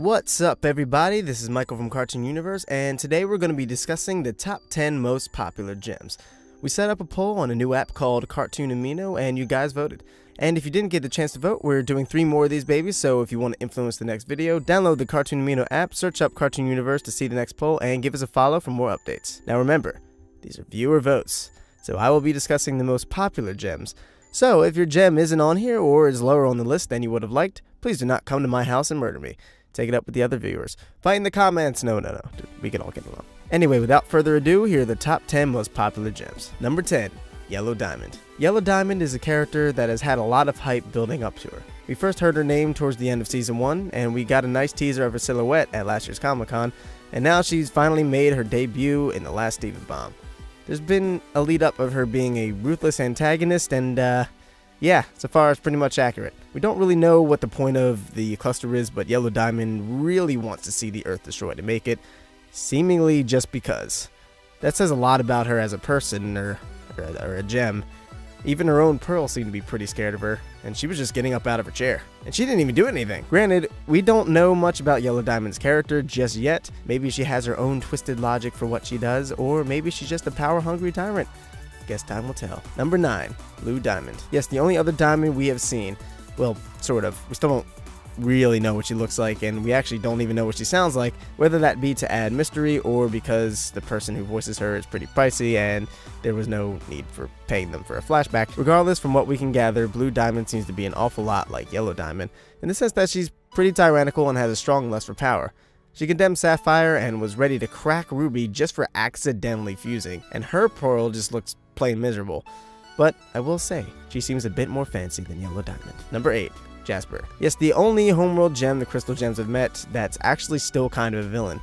What's up, everybody? This is Michael from Cartoon Universe, and today we're going to be discussing the top 10 most popular gems. We set up a poll on a new app called Cartoon Amino, and you guys voted. And if you didn't get the chance to vote, we're doing 3 more of these babies, so if you want to influence the next video, download the Cartoon Amino app, search up Cartoon Universe to see the next poll, and give us a follow for more updates. Now remember, these are viewer votes, so I will be discussing the most popular gems. So if your gem isn't on here or is lower on the list than you would have liked, please do not come to my house and murder me. Take it up with the other viewers. Fight in the comments. No. We can all get along. Anyway, without further ado, here are the top 10 most popular gems. Number 10, Yellow Diamond. Yellow Diamond is a character that has had a lot of hype building up to her. We first heard her name towards the end of Season 1, and we got a nice teaser of her silhouette at last year's Comic-Con, and now she's finally made her debut in The Last Steven Bomb. There's been a lead up of her being a ruthless antagonist, and yeah, so far it's pretty much accurate. We don't really know what the point of the cluster is, but Yellow Diamond really wants to see the Earth destroyed to make it, seemingly just because. That says a lot about her as a person, or a gem. Even her own Pearl seemed to be pretty scared of her, and she was just getting up out of her chair. And she didn't even do anything. Granted, we don't know much about Yellow Diamond's character just yet. Maybe she has her own twisted logic for what she does, or maybe she's just a power-hungry tyrant. Guess time will tell. Number 9, Blue Diamond. Yes, the only other diamond we have seen. Well, sort of. We still don't really know what she looks like, and we actually don't even know what she sounds like, whether that be to add mystery or because the person who voices her is pretty pricey and there was no need for paying them for a flashback. Regardless, from what we can gather, Blue Diamond seems to be an awful lot like Yellow Diamond, in the sense that she's pretty tyrannical and has a strong lust for power. She condemned Sapphire and was ready to crack Ruby just for accidentally fusing, and her Pearl just looks plain miserable. But I will say, she seems a bit more fancy than Yellow Diamond. Number 8, Jasper. Yes, the only homeworld gem the Crystal Gems have met that's actually still kind of a villain.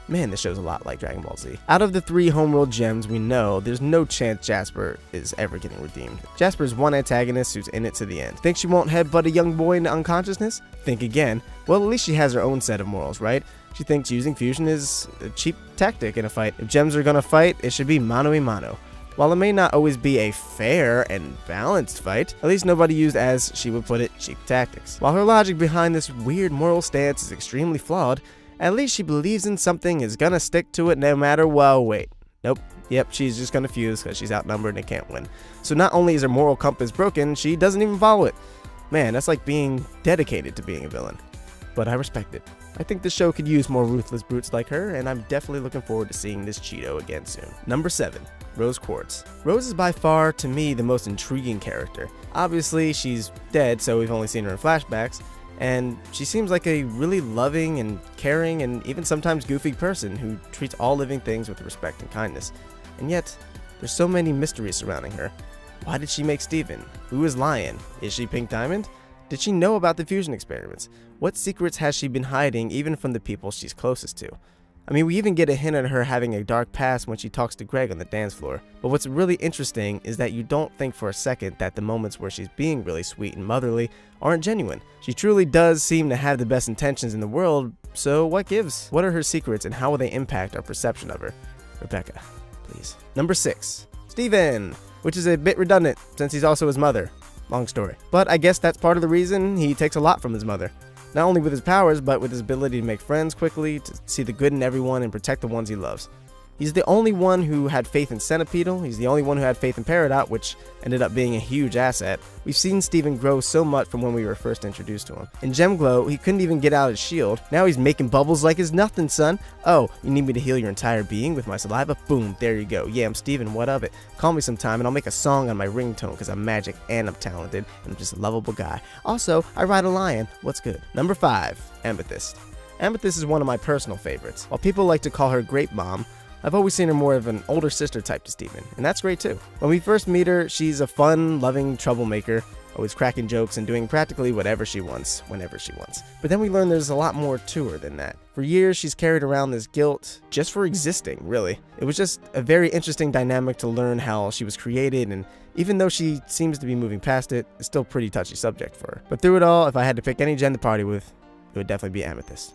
Man, this show's a lot like Dragon Ball Z. Out of the 3 homeworld gems we know, there's no chance Jasper is ever getting redeemed. Jasper's one antagonist who's in it to the end. Think she won't headbutt a young boy into unconsciousness? Think again. Well, at least she has her own set of morals, right? She thinks using fusion is a cheap tactic in a fight. If gems are gonna fight, it should be mano a mano. While it may not always be a fair and balanced fight, at least nobody used, as she would put it, cheap tactics. While her logic behind this weird moral stance is extremely flawed, at least she believes in something is gonna stick to it no matter what. Wait. Nope. Yep, she's just gonna fuse because she's outnumbered and can't win. So not only is her moral compass broken, she doesn't even follow it. Man, that's like being dedicated to being a villain. But I respect it. I think the show could use more ruthless brutes like her, and I'm definitely looking forward to seeing this Cheeto again soon. Number 7, Rose Quartz. Rose is by far, to me, the most intriguing character. Obviously, she's dead, so we've only seen her in flashbacks, and she seems like a really loving and caring and even sometimes goofy person who treats all living things with respect and kindness. And yet, there's so many mysteries surrounding her. Why did she make Steven? Who is Lion? Is she Pink Diamond? Did she know about the fusion experiments? What secrets has she been hiding even from the people she's closest to? I mean, we even get a hint at her having a dark past when she talks to Greg on the dance floor. But what's really interesting is that you don't think for a second that the moments where she's being really sweet and motherly aren't genuine. She truly does seem to have the best intentions in the world, so what gives? What are her secrets and how will they impact our perception of her? Rebecca, please. Number 6, Steven, which is a bit redundant since he's also his mother. Long story. But I guess that's part of the reason he takes a lot from his mother. Not only with his powers, but with his ability to make friends quickly, to see the good in everyone and protect the ones he loves. He's the only one who had faith in Centipedal. He's the only one who had faith in Peridot, which ended up being a huge asset. We've seen Steven grow so much from when we were first introduced to him. In Gem Glow, he couldn't even get out his shield. Now he's making bubbles like it's nothing, son. Oh, you need me to heal your entire being with my saliva? Boom, there you go. Yeah, I'm Steven, what of it? Call me sometime and I'll make a song on my ringtone because I'm magic and I'm talented and I'm just a lovable guy. Also, I ride a lion. What's good? Number 5, Amethyst. Amethyst is one of my personal favorites. While people like to call her Grape Mom, I've always seen her more of an older sister type to Steven, and that's great too. When we first meet her, she's a fun, loving troublemaker, always cracking jokes and doing practically whatever she wants, whenever she wants. But then we learn there's a lot more to her than that. For years, she's carried around this guilt just for existing, really. It was just a very interesting dynamic to learn how she was created, and even though she seems to be moving past it, it's still a pretty touchy subject for her. But through it all, if I had to pick any gen to party with, it would definitely be Amethyst.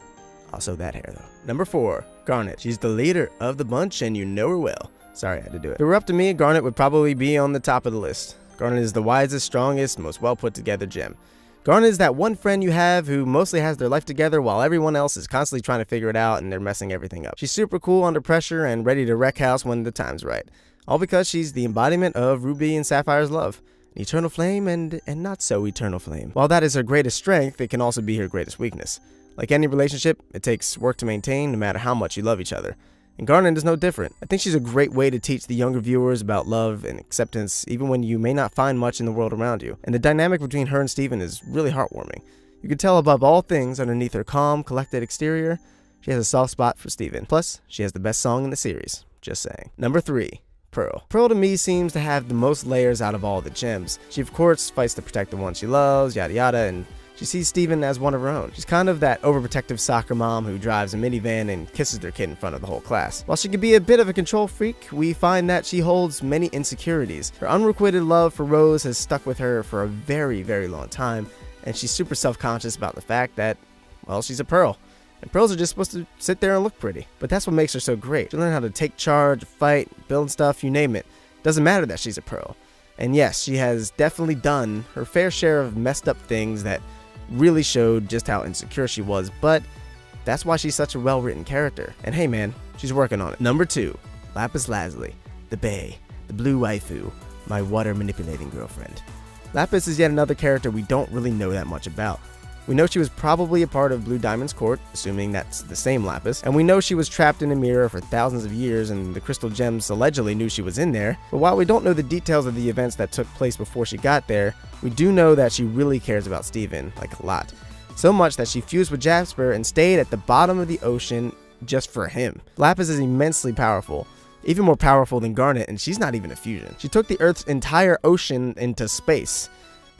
Also that hair though. Number 4, Garnet. She's the leader of the bunch and you know her well. Sorry I had to do it. If it were up to me, Garnet would probably be on the top of the list. Garnet is the wisest, strongest, most well put together gem. Garnet is that one friend you have who mostly has their life together while everyone else is constantly trying to figure it out and they're messing everything up. She's super cool under pressure and ready to wreck house when the time's right. All because she's the embodiment of Ruby and Sapphire's love. An eternal flame and not so eternal flame. While that is her greatest strength, it can also be her greatest weakness. Like any relationship, it takes work to maintain no matter how much you love each other. And Garnet is no different. I think she's a great way to teach the younger viewers about love and acceptance even when you may not find much in the world around you. And the dynamic between her and Steven is really heartwarming. You can tell above all things underneath her calm, collected exterior, she has a soft spot for Steven. Plus, she has the best song in the series. Just saying. Number 3. Pearl. Pearl to me seems to have the most layers out of all the gems. She of course fights to protect the one she loves, yada yada, and she sees Steven as one of her own. She's kind of that overprotective soccer mom who drives a minivan and kisses their kid in front of the whole class. While she can be a bit of a control freak, we find that she holds many insecurities. Her unrequited love for Rose has stuck with her for a very, very long time, and she's super self-conscious about the fact that, well, she's a Pearl. And Pearls are just supposed to sit there and look pretty. But that's what makes her so great. She learns how to take charge, fight, build stuff, you name it. Doesn't matter that she's a Pearl. And yes, she has definitely done her fair share of messed up things that really showed just how insecure she was, but that's why she's such a well-written character. And hey man, she's working on it. Number 2, Lapis Lazuli, the Bae, the blue waifu, my water manipulating girlfriend. Lapis is yet another character we don't really know that much about. We know she was probably a part of Blue Diamond's court, assuming that's the same Lapis, and we know she was trapped in a mirror for thousands of years and the crystal gems allegedly knew she was in there. But while we don't know the details of the events that took place before she got there, we do know that she really cares about Steven, like a lot. So much that she fused with Jasper and stayed at the bottom of the ocean just for him. Lapis is immensely powerful. Even more powerful than Garnet, and she's not even a fusion. She took the Earth's entire ocean into space.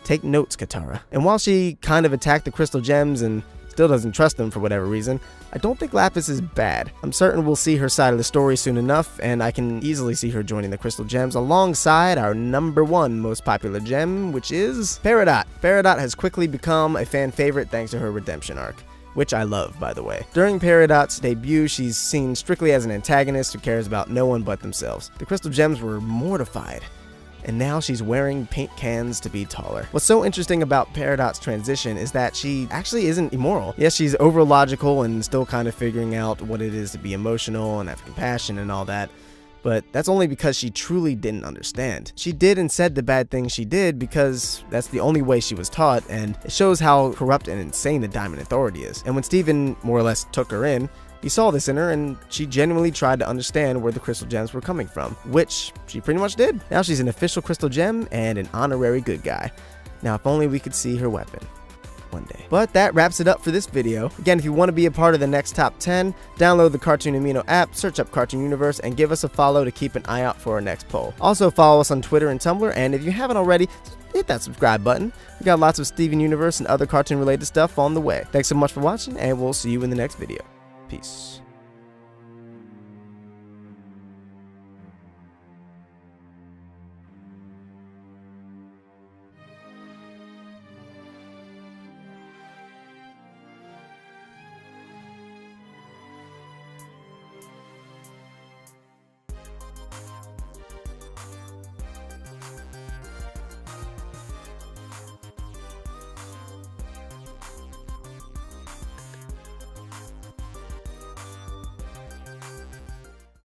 Take notes, Katara. And while she kind of attacked the crystal gems and still doesn't trust them for whatever reason, I don't think Lapis is bad. I'm certain we'll see her side of the story soon enough, and I can easily see her joining the crystal gems alongside our number 1 most popular gem, which is Peridot. Peridot has quickly become a fan favorite thanks to her redemption arc, which I love, by the way. During Peridot's debut, she's seen strictly as an antagonist who cares about no one but themselves. The crystal gems were mortified, and now she's wearing paint cans to be taller. What's so interesting about Peridot's transition is that she actually isn't immoral. Yes, she's over-logical and still kind of figuring out what it is to be emotional and have compassion and all that, but that's only because she truly didn't understand. She did and said the bad things she did because that's the only way she was taught, and it shows how corrupt and insane the Diamond Authority is. And when Steven more or less took her in, he saw this in her, and she genuinely tried to understand where the crystal gems were coming from, which she pretty much did. Now she's an official crystal gem and an honorary good guy. Now if only we could see her weapon one day. But that wraps it up for this video. Again, if you want to be a part of the next top 10, download the Cartoon Amino app, search up Cartoon Universe, and give us a follow to keep an eye out for our next poll. Also follow us on Twitter and Tumblr, and if you haven't already, hit that subscribe button. We got lots of Steven Universe and other cartoon related stuff on the way. Thanks so much for watching, and we'll see you in the next video. Peace.